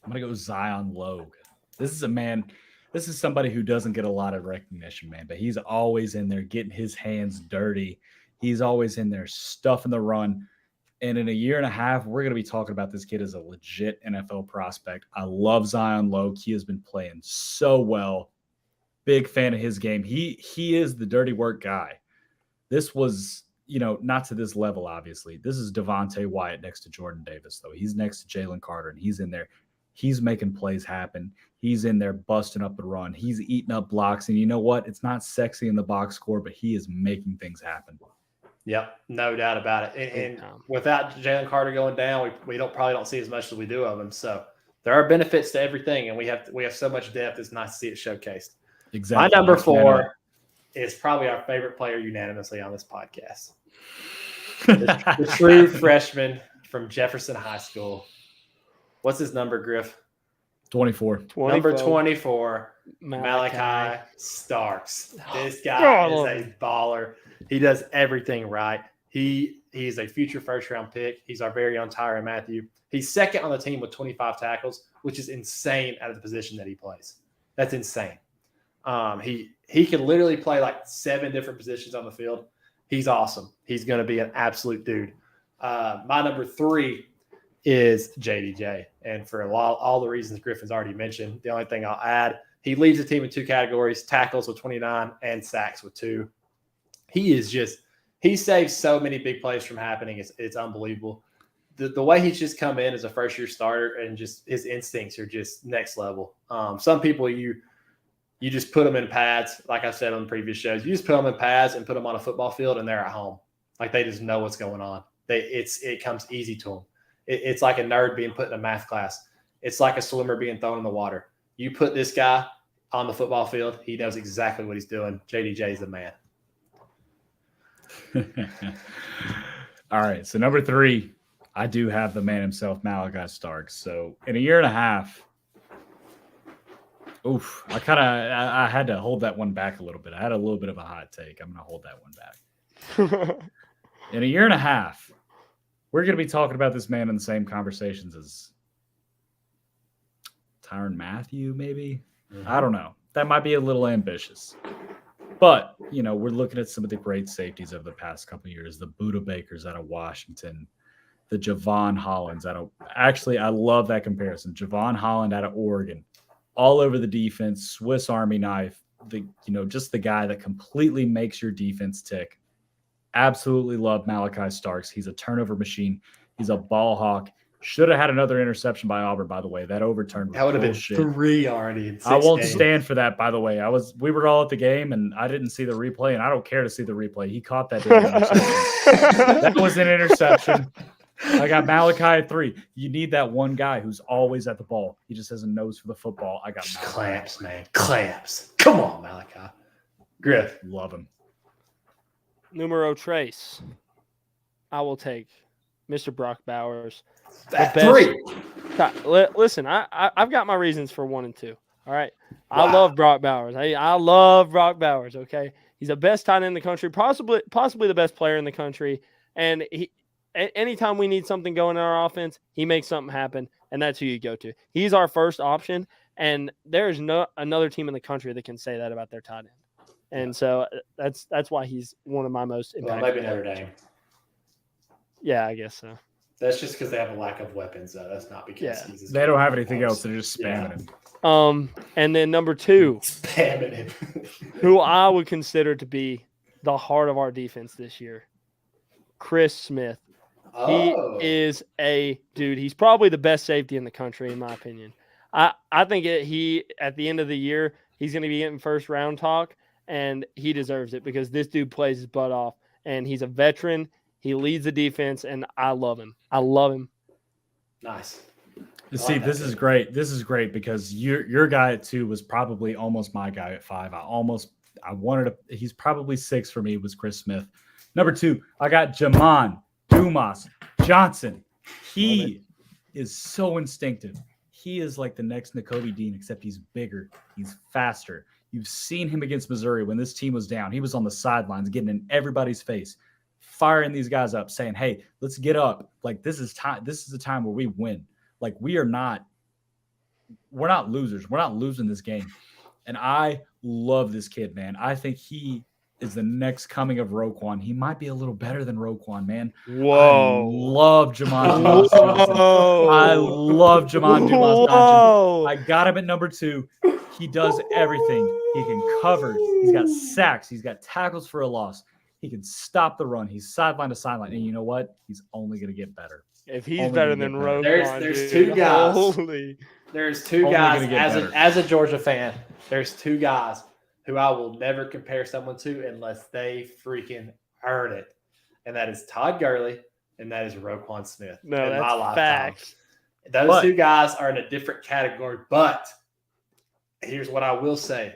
I'm gonna go Zion Logue. This is somebody who doesn't get a lot of recognition, man, but he's always in there getting his hands dirty. He's always in there stuffing the run. And in a year and a half, we're going to be talking about this kid as a legit NFL prospect. I love Zion Logue. He has been playing so well. Big fan of his game. He is the dirty work guy. This was, not to this level, obviously. This is Devontae Wyatt next to Jordan Davis, though. He's next to Jalen Carter, and he's in there. He's making plays happen. He's in there busting up the run. He's eating up blocks. And you know what? It's not sexy in the box score, but he is making things happen. Yep, no doubt about it. And without Jalen Carter going down, we probably don't see as much as we do of him. So there are benefits to everything, and we have so much depth. It's nice to see it showcased. Exactly. My number 4 is probably our favorite player unanimously on this podcast. The true freshman from Jefferson High School. What's his number, Griff? 24. Number 24, Malachi Starks. This guy is a baller. He does everything right. He's a future first-round pick. He's our very own Tyrann Mathieu. He's second on the team with 25 tackles, which is insane out of the position that he plays. That's insane. He can literally play like 7 different positions on the field. He's awesome. He's going to be an absolute dude. My number 3 is JDJ. And for all the reasons Griffin's already mentioned, the only thing I'll add, he leads the team in 2 categories, tackles with 29 and sacks with 2. He saves so many big plays from happening. It's unbelievable. The way he's just come in as a first-year starter and just his instincts are just next level. Some people, you just put them in pads, like I said on the previous shows. You just put them in pads and put them on a football field, and they're at home. Like they just know what's going on. It comes easy to them. It's like a nerd being put in a math class. It's like a swimmer being thrown in the water. You put this guy on the football field, he knows exactly what he's doing. JDJ is the man. All right, so number 3, I do have the man himself, Malachi Starks. So in a year and a half, I had to hold that one back a little bit. I had a little bit of a hot take. I'm going to hold that one back. In a year and a half, we're going to be talking about this man in the same conversations as Tyrann Mathieu, maybe. Mm-hmm. I don't know. That might be a little ambitious. But, we're looking at some of the great safeties of the past couple of years, the Buda Bakers out of Washington, the Javon Hollands actually, I love that comparison. Javon Holland out of Oregon, all over the defense, Swiss Army knife, just the guy that completely makes your defense tick. Absolutely love Malachi Starks. He's a turnover machine. He's a ball hawk. Should have had another interception by Auburn, by the way. That overturned. That would have been 3 already. In 6 I won't games. stand for that, by the way. We were all at the game, and I didn't see the replay, and I don't care to see the replay. He caught that interception. That was an interception. I got Malachi at 3. You need that one guy who's always at the ball. He just has a nose for the football. I got Malachi. Clamps, man. Clamps. Come on, Malachi. Griff. Love him. Numero tres. I will take Mr. Brock Bowers. At 3. Listen, I've got my reasons for 1 and 2. All right. Wow. I love Brock Bowers. I love Brock Bowers. Okay. He's the best tight end in the country, possibly the best player in the country. And anytime we need something going in our offense, he makes something happen, and that's who you go to. He's our first option, and there is no another team in the country that can say that about their tight end. And so that's why he's one of my most impactful. Well, maybe Notre Dame. Yeah, I guess so. That's just because they have a lack of weapons, though. That's not because they don't have anything else. They're just spamming him. And then number 2, spamming him, who I would consider to be the heart of our defense this year, Chris Smith. Oh. He is a dude. He's probably the best safety in the country, in my opinion. I think he at the end of the year he's going to be getting first round talk, and he deserves it because this dude plays his butt off, and he's a veteran. He leads the defense, and I love him. I love him. Nice. See, this is great. This is great because your guy at 2 was probably almost my guy at 5. He's probably 6 for me was Chris Smith. Number 2, I got Jamon, Dumas, Johnson. He is so instinctive. He is like the next Nakobe Dean, except he's bigger. He's faster. You've seen him against Missouri when this team was down. He was on the sidelines getting in everybody's face, firing these guys up, saying, hey, let's get up. Like, this is time. This is the time where we win. Like, we're not losers. We're not losing this game. And I love this kid, man. I think he is the next coming of Roquan. He might be a little better than Roquan, man. Whoa. I love Jamon Dumas Johnson. I love Jamon Dumas Johnson. I got him at number 2. He does everything. He can cover. He's got sacks. He's got tackles for a loss. He can stop the run. He's sideline to sideline. And you know what? He's only going to get better. If he's better than Roquan, there's 2 guys. There's 2 guys. As a Georgia fan, there's 2 guys who I will never compare someone to unless they freaking earn it. And that is Todd Gurley and that is Roquan Smith. No, that's facts. Those 2 guys are in a different category. But here's what I will say.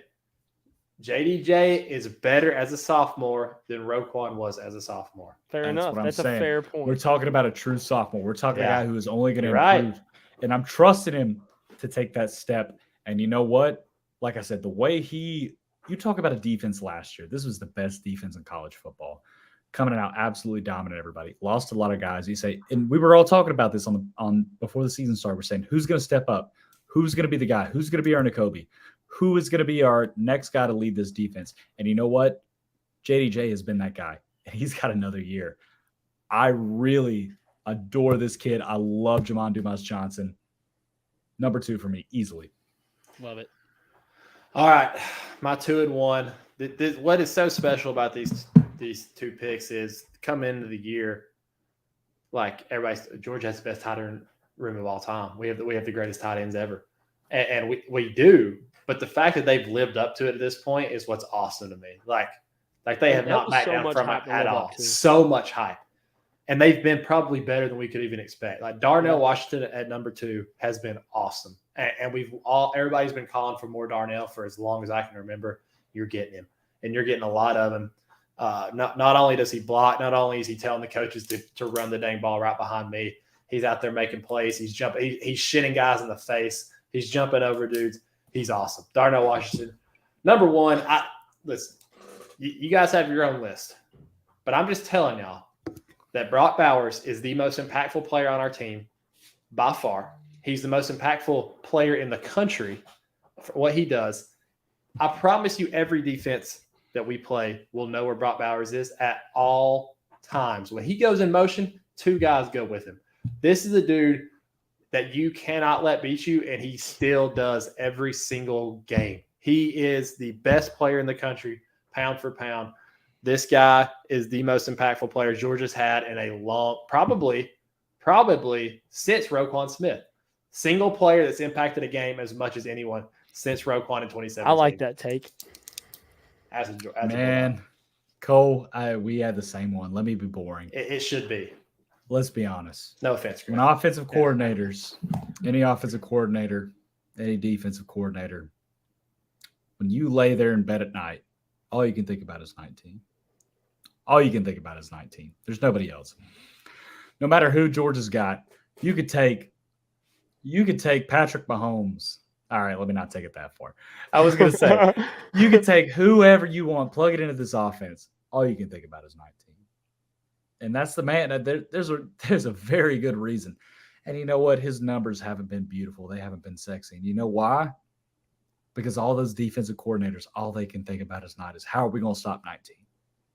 JDJ is better as a sophomore than Roquan was as a sophomore. Fair enough. That's a fair point. We're talking about a true sophomore. We're talking about a guy who is only going to improve. And I'm trusting him to take that step. And you know what? Like I said, the way you talk about a defense last year. This was the best defense in college football. Coming out absolutely dominant everybody. Lost a lot of guys. You say, and we were all talking about this on before the season started. We're saying, who's going to step up? Who's going to be the guy? Who's going to be our Nakobe? Who is going to be our next guy to lead this defense? And you know what? JDJ has been that guy. And he's got another year. I really adore this kid. I love Jamon Dumas Johnson. Number 2 for me, easily. Love it. All right. My 2 and 1. What is so special about these 2 picks is come into the year, like Georgia has the best tight end room of all time. We have the greatest tight ends ever. And we do. But the fact that they've lived up to it at this point is what's awesome to me. Like they have not backed down from it at all. So much hype. And they've been probably better than we could even expect. Like Darnell Washington at number 2 has been awesome. And everybody's been calling for more Darnell for as long as I can remember. You're getting him. And you're getting a lot of him. Not only does he block, not only is he telling the coaches to run the dang ball right behind me, he's out there making plays. He's jumping. He's shitting guys in the face. He's jumping over dudes. He's awesome. Darnell Washington. Number 1, listen, you guys have your own list. But I'm just telling y'all that Brock Bowers is the most impactful player on our team by far. He's the most impactful player in the country for what he does. I promise you every defense that we play will know where Brock Bowers is at all times. When he goes in motion, 2 guys go with him. This is a dude that you cannot let beat you, and he still does every single game. He is the best player in the country, pound for pound. This guy is the most impactful player Georgia's had in a long, probably since Roquan Smith. Single player that's impacted a game as much as anyone since Roquan in 2017. I like that take. Cole, we had the same one. Let me be boring. It should be. Let's be honest. No offense, Chris. When offensive coordinators, any offensive coordinator, any defensive coordinator, when you lay there in bed at night, all you can think about is 19. All you can think about is 19. There's nobody else. No matter who Georgia's got, you could take Patrick Mahomes. All right, let me not take it that far. I was going to say, you could take whoever you want, plug it into this offense. All you can think about is 19. And that's the man. There's a very good reason. And you know what? His numbers haven't been beautiful. They haven't been sexy. And you know why? Because all those defensive coordinators, all they can think about is how are we going to stop 19?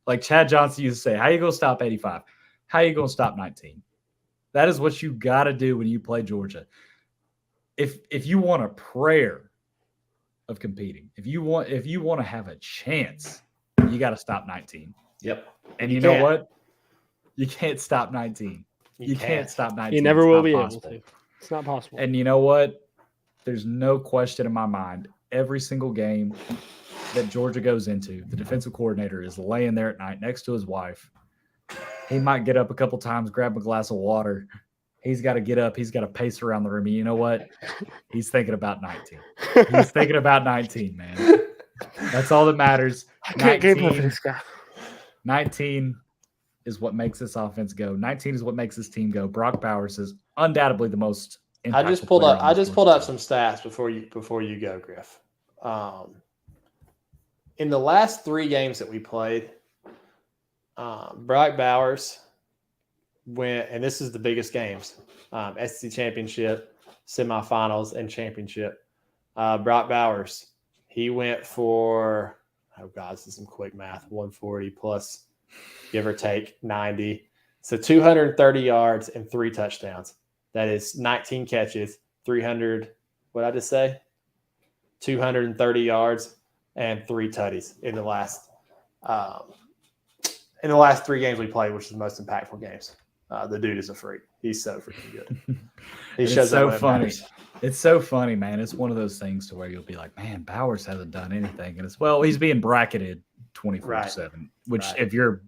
Like Chad Johnson used to say, how are you going to stop 85? How are you going to stop 19? That is what you got to do when you play Georgia. If you want a prayer of competing, if you want to have a chance, you got to stop 19. Yep. And you know what? You can't stop 19. You can't stop 19. You never will be able to. It's not possible. And you know what? There's no question in my mind. Every single game that Georgia goes into, the defensive coordinator is laying there at night next to his wife. He might get up a couple times, grab a glass of water. He's got to get up. He's got to pace around the room. And you know what? He's thinking about 19. He's thinking about 19, man. That's all that matters. I can't keep up with this guy. 19 is what makes this offense go. 19 is what makes this team go. Brock Bowers is undoubtedly the most impactful I just pulled up team. some stats before you go, Griff. In the last 3 games that we played, Brock Bowers went, and this is the biggest games, SEC championship, semifinals, and championship. Brock Bowers, he went for, this is some quick math, 140 plus, give or take, 90. So 230 yards and 3 touchdowns. That is 19 catches, 300, what did I just say? 230 yards and 3 tutties in the last 3 games we played, which is the most impactful games. The dude is a freak. He's so freaking good. It's so funny. It's so funny, man. It's one of those things to where you'll be like, man, Bowers hasn't done anything. And it's, well, he's being bracketed 24/7, which if you're,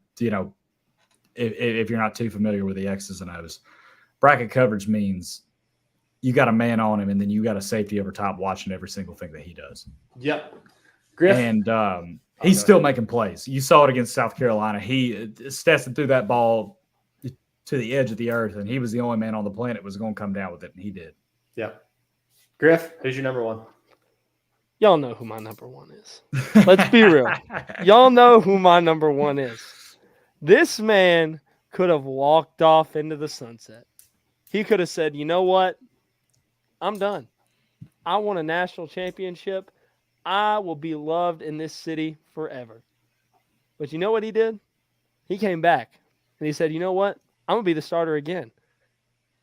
if you're not too familiar with the X's and O's, bracket coverage means you got a man on him and then you got a safety over top watching every single thing that he does. Yep. Griff. And he's still making plays. You saw it against South Carolina. Stetson threw that ball to the edge of the earth, and he was the only man on the planet that was going to come down with it, and he did. Yep. Griff, who's your number one? Y'all know who my number one is. Let's be real. Y'all know who my number one is. This man could have walked off into the sunset. He could have said, you know what? I'm done. I won a national championship. I will be loved in this city forever. But you know what he did? He came back, and he said, you know what? I'm going to be the starter again,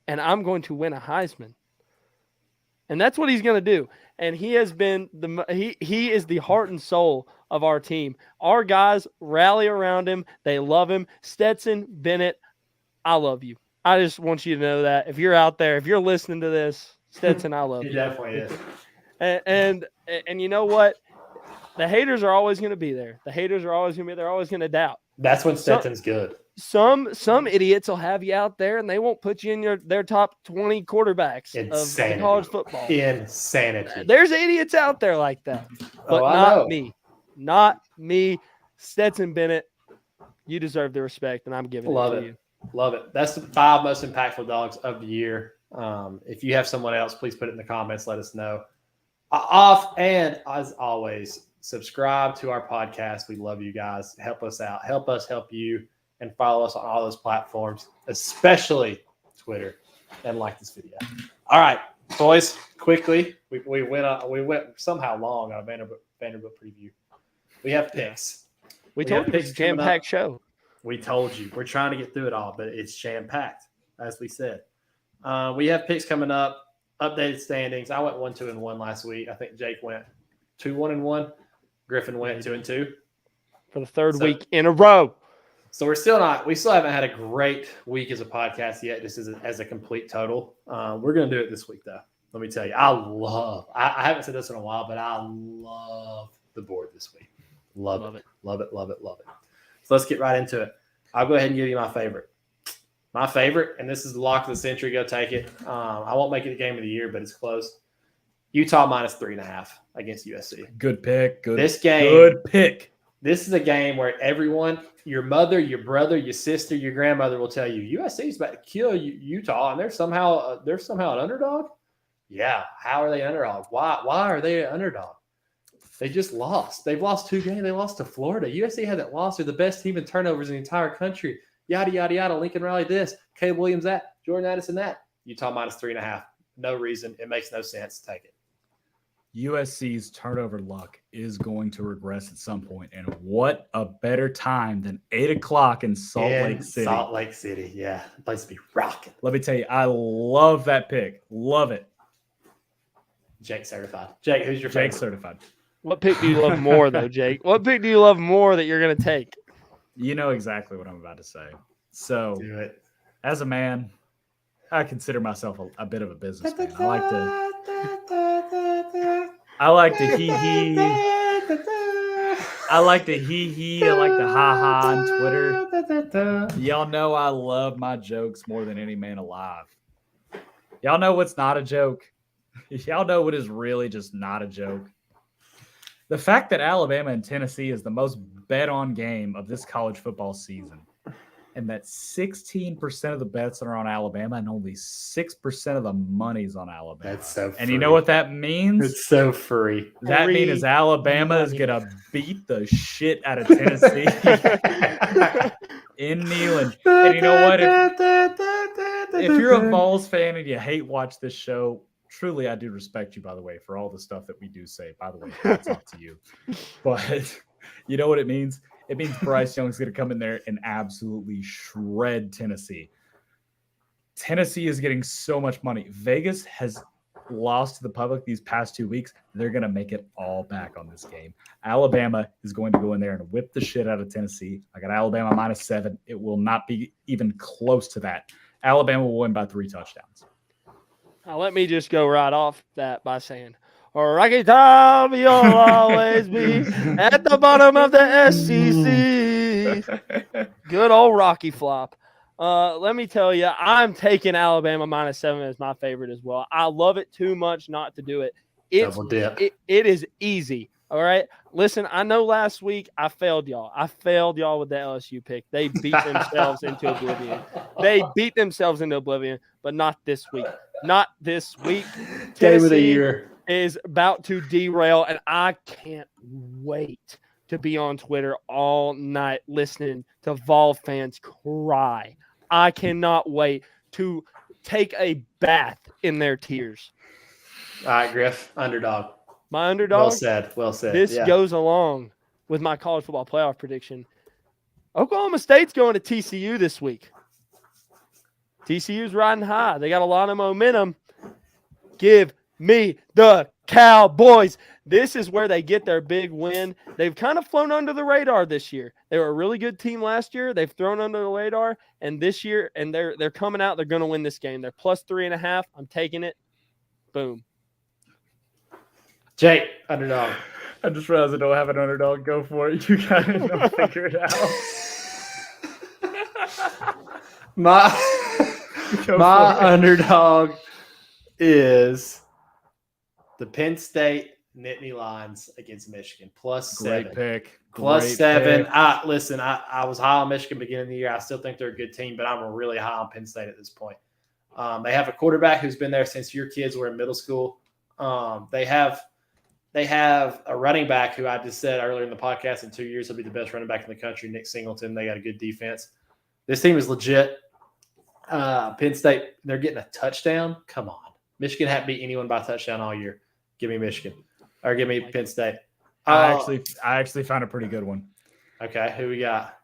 and I'm going to win a Heisman. And that's what he's going to do. And he has been he is the heart and soul of our team. Our guys rally around him. They love him. Stetson Bennett, I love you. I just want you to know that. If you're out there, if you're listening to this, Stetson, I love you. He definitely is. And you know what? The haters are always going to be there. The haters are always going to be there. They're always going to doubt. That's when Stetson's good. Some idiots will have you out there and they won't put you in their top 20 quarterbacks of college football. Insanity. There's idiots out there like that, but not me. Not me. Stetson Bennett, you deserve the respect, and I'm giving it to you. Love it. That's the 5 most impactful dogs of the year. If you have someone else, please put it in the comments. Let us know. And as always, subscribe to our podcast. We love you guys. Help us out. Help us help you. And follow us on all those platforms, especially Twitter, and like this video. All right, boys, quickly. We went somehow long on a Vanderbilt preview. We have picks. We told you it's a jam-packed show. We told you. We're trying to get through it all, but it's jam-packed, as we said. We have picks coming up, updated standings. I went 1-2-1 last week. I think Jake went 2-1-1. Griffin went 2-2. For the third week in a row. So we still haven't had a great week as a podcast yet, just as a complete total. We're going to do it this week, though. Let me tell you, I haven't said this in a while, but I love the board this week. Love it. So let's get right into it. I'll go ahead and give you my favorite. My favorite, and this is the lock of the century. Go take it. I won't make it the game of the year, but it's close. Utah -3.5 against USC. Good pick. Good pick. This is a game where everyone, your mother, your brother, your sister, your grandmother will tell you USC is about to kill Utah, and they're somehow an underdog. Yeah, how are they an underdog? Why are they an underdog? They just lost. They've lost 2 games. They lost to Florida. USC hasn't lost. They're the best team in turnovers in the entire country. Yada, yada, yada. Lincoln Riley this. Caleb Williams that. Jordan Addison that. Utah minus 3.5. No reason. It makes no sense to take it. USC's turnover luck is going to regress at some point, and what a better time than 8 o'clock in Salt Lake City. Salt Lake City, yeah. The place to be rocking. Let me tell you, I love that pick. Love it. Jake certified. Jake, who's your favorite? Jake certified. What pick do you love more, though, Jake? What pick do you love more that you're going to take? You know exactly what I'm about to say. So, Do it. as a man, I consider myself a bit of a businessman. I like to hee-hee. I like the hee-hee. I like the ha-ha on Twitter. Y'all know I love my jokes more than any man alive. Y'all know what's not a joke? Y'all know what is really just not a joke? The fact that Alabama and Tennessee is the most bet-on game of this college football season, and that 16% of the bets are on Alabama and only 6% of the money's on Alabama. That's so free. And you know what that means? It's so free. That means Alabama is going to beat the shit out of Tennessee in Neyland. And you know what? If you're a Vols fan and you hate watch this show, truly I do respect you, by the way, for all the stuff that we do say. By the way, hats off to you. But you know what it means? It means Bryce Young's going to come in there and absolutely shred Tennessee. Tennessee is getting so much money. Vegas has lost to the public these past 2 weeks. They're going to make it all back on this game. Alabama is going to go in there and whip the shit out of Tennessee. I got Alabama -7. It will not be even close to that. Alabama will win by 3 touchdowns. Now, let me just go right off that by saying, Rocky Top, you'll always be at the bottom of the SEC. Good old Rocky Flop. Let me tell you, I'm taking Alabama -7 as my favorite as well. I love it too much not to do it. Double dip. It is easy. All right. Listen, I know last week I failed y'all. I failed y'all with the LSU pick. They beat themselves into oblivion. But not this week. Not this week. Game of the year is about to derail, and I can't wait to be on Twitter all night listening to Vol fans cry. I cannot wait to take a bath in their tears. All right, Griff, underdog. My underdog? Well said. This goes along with my college football playoff prediction. Oklahoma State's going to TCU this week. TCU's riding high. They got a lot of momentum. Give me the Cowboys. This is where they get their big win. They've kind of flown under the radar this year. They were a really good team last year. They've thrown under the radar, and this year, and they're coming out. They're going to win this game. They're +3.5. I'm taking it. Boom. Jake, underdog. I just realized I don't have an underdog. Go for it. You got it. I'll figure it out. My underdog is the Penn State Nittany Lions against Michigan +7. Great pick. +7. I was high on Michigan beginning of the year. I still think they're a good team, but I'm really high on Penn State at this point. They have a quarterback who's been there since your kids were in middle school. They have a running back who I just said earlier in the podcast in 2 years he'll be the best running back in the country, Nick Singleton. They got a good defense. This team is legit. Penn State, they're getting a touchdown. Come on. Michigan hadn't beat anyone by touchdown all year. Give me Michigan. Or give me Penn State. I actually found a pretty good one. Okay, who we got?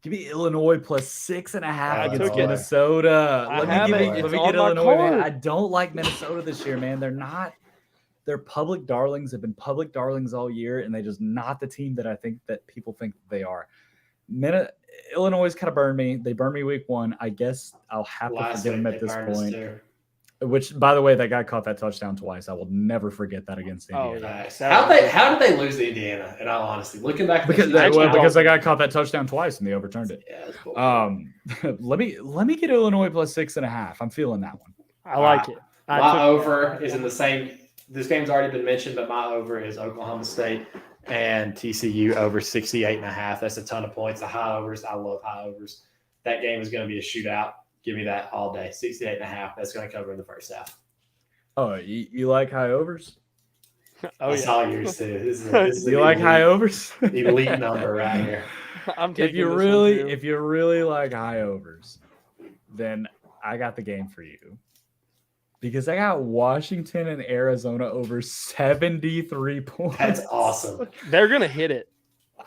Give me Illinois +6.5 against took it. Minnesota. Let me get Illinois, man. card. I don't like Minnesota this year, man. They're public darlings. They've been public darlings all year, and they're just not the team that I think that people think they are. Illinois kind of burned me. They burned me week 1. I guess I'll have to forgive them at this point. Which, by the way, that guy caught that touchdown twice. I will never forget that against Indiana. Nice. How did they lose to Indiana? In all honesty, looking back, because that guy caught that touchdown twice and they overturned it. Yeah, that's cool. Let me get Illinois +6.5. I'm feeling that one. I like it. My over is in the same. This game's already been mentioned, but my over is Oklahoma State and TCU over 68.5. That's a ton of points. The high overs. I love high overs. That game is going to be a shootout. Give me that all day. 68.5. That's going to cover in the first half. Oh, you like high overs? Oh, That's yeah. all yours too. This is Do you like high overs? elite number right here. I'm If taking you this really, one, too. if you really like high overs, then I got the game for you. Because I got Washington and Arizona over 73 points. That's awesome. They're going to hit it.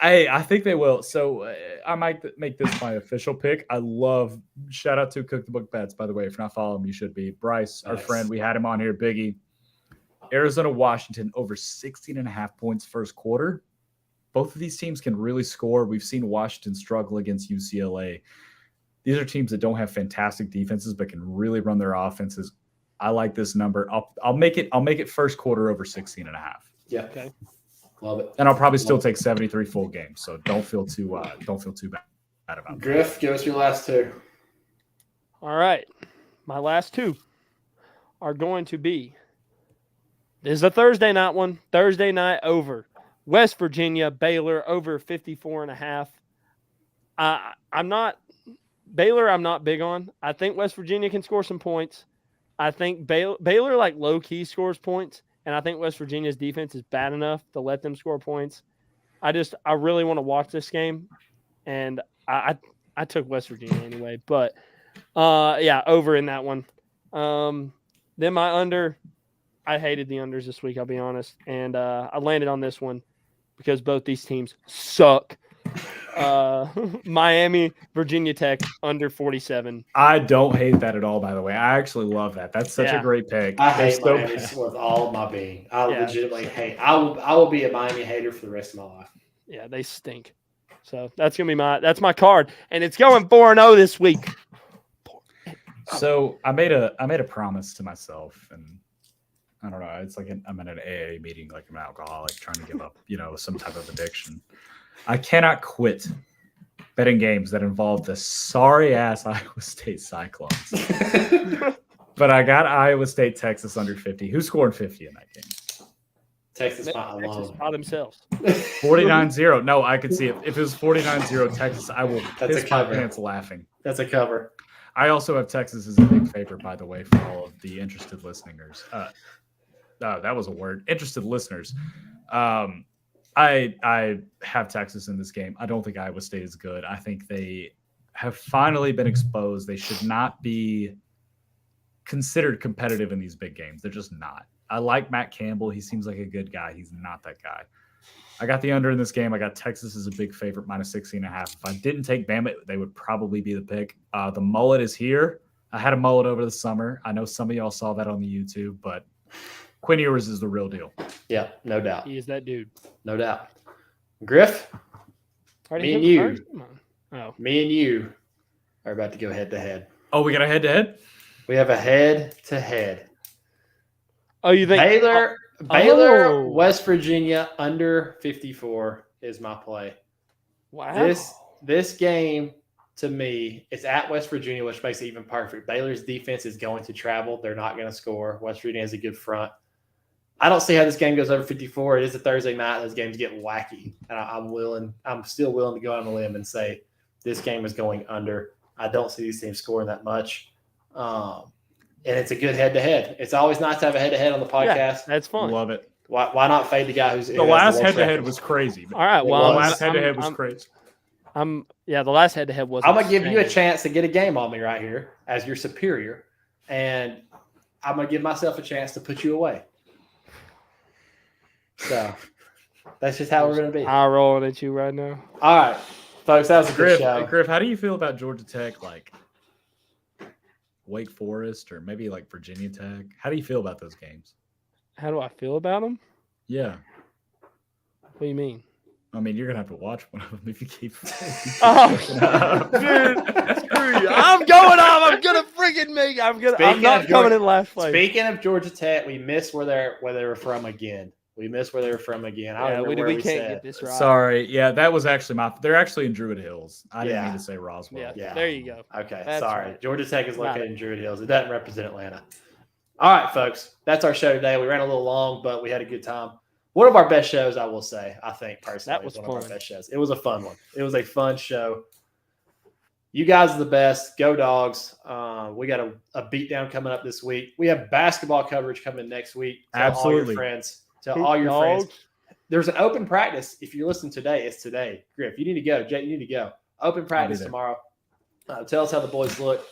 I think they will. So I might make this my official pick. I love, shout out to Cook the Book Bets, by the way. If you're not following him, you should be. Bryce, our Nice. friend, we had him on here, Biggie. Arizona, Washington over 16.5 points first quarter. Both of these teams can really score. We've seen Washington struggle against UCLA. These are teams that don't have fantastic defenses, but can really run their offenses. I like this number. I'll make it first quarter over 16.5. Yeah. Okay. Love it. And I'll probably still take 73 full games. So don't feel too bad about it. Griff, give us your last two. All right. My last two are going to be, this is a Thursday night one. Thursday night over. West Virginia, Baylor over 54.5. I'm not big on. I think West Virginia can score some points. I think Baylor like low key scores points, and I think West Virginia's defense is bad enough to let them score points. I really want to watch this game, and I took West Virginia anyway, but yeah, over in that one. Then my under, I hated the unders this week, I'll be honest, and I landed on this one because both these teams suck. Miami, Virginia Tech under 47. I don't hate that at all, by the way. I actually love that. That's such a great pick. I hate so Miami bad. with all of my being. I legitimately hate. I will be a Miami hater for the rest of my life. Yeah, they stink. So that's gonna be my card, and it's going 4-0 this week. So I made a promise to myself, and I don't know. It's like I'm at an AA meeting, like I'm an alcoholic trying to give up, some type of addiction. I cannot quit betting games that involve the sorry ass Iowa State Cyclones. But I got Iowa State, Texas under 50. Who scored 50 in that game? Texas by themselves. 49-0. No, I could see it. If it was 49-0 Texas, I will piss my pants laughing. That's a cover. I also have Texas as a big favorite, by the way, for all of the interested listeners. That was a word. Interested listeners. I have Texas in this game. I don't think Iowa State is good. I think they have finally been exposed. They should not be considered competitive in these big games. They're just not. I like Matt Campbell. He seems like a good guy. He's not that guy. I got the under in this game. I got Texas as a big favorite, minus 16.5. If I didn't take Bama, they would probably be the pick. The mullet is here. I had a mullet over the summer. I know some of y'all saw that on the YouTube, but Quinn Ewers is the real deal. Yeah, no doubt. He is that dude. No doubt. Griff, me and you are about to go head to head. Oh, we got a head-to-head? We have a head to head. Oh, you think Baylor, West Virginia under 54 is my play. Wow. This game, to me, it's at West Virginia, which makes it even perfect. Baylor's defense is going to travel. They're not going to score. West Virginia has a good front. I don't see how this game goes over 54. It is a Thursday night. Those games get wacky. And I'm still willing to go on a limb and say this game is going under. I don't see these teams scoring that much. And it's a good head-to-head. It's always nice to have a head-to-head on the podcast. Yeah, that's fun. Love it. Why not fade the guy the last head-to-head was crazy. All right, well, the last head-to-head was crazy. The last head-to-head was. I'm gonna give you a chance to get a game on me right here as your superior, and I'm gonna give myself a chance to put you away. So that's just how we're gonna be. I'm rolling at you right now. All right, folks, that was a good show. Griff, how do you feel about Georgia Tech, like Wake Forest, or maybe like Virginia Tech? How do you feel about those games? How do I feel about them? Yeah. What do you mean? I mean, you're gonna have to watch one of them if you keep. Oh, dude, screw you! I'm going off. I'm gonna freaking make. I'm not coming in last place. Speaking of Georgia Tech, we missed where they were from again. We can't get this right. Sorry. Yeah, that was actually they're actually in Druid Hills. I didn't mean to say Roswell. Yeah. There you go. Okay. That's sorry. Right. Georgia Tech is located in Druid Hills. It doesn't represent Atlanta. All right, folks. That's our show today. We ran a little long, but we had a good time. One of our best shows, I will say, I think, personally. That was one fun. of our best shows. It was a fun one. It was a fun show. You guys are the best. Go Dogs. We got a beatdown coming up this week. We have basketball coverage coming next week. Tell all your friends Tell all your friends. There's an open practice. If you're listening today, it's today. Griff, you need to go. Jake, you need to go. Open practice tomorrow. Tell us how the boys look.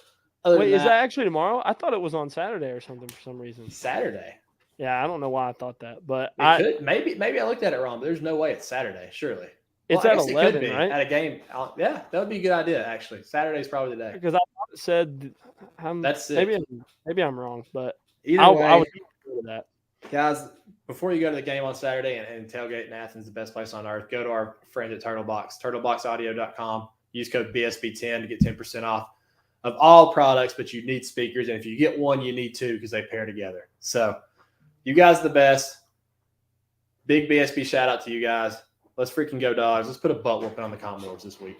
Wait, is that actually tomorrow? I thought it was on Saturday or something for some reason. Saturday. Yeah, I don't know why I thought that, but maybe I looked at it wrong. But there's no way it's Saturday. Surely. It's at 11, right? At a game. Yeah, that would be a good idea. Actually, Saturday's probably the day. Because I thought it said. That's it. Maybe I'm wrong, but either way, I would go with that. Guys, before you go to the game on Saturday and tailgate in Athens, the best place on earth, go to our friends at turtleboxaudio.com. Use code BSB10 to get 10% off of all products, but you need speakers. And if you get one, you need two because they pair together. So you guys are the best. Big BSB shout out to you guys. Let's freaking go, Dogs. Let's put a butt whooping on the Commodores this week.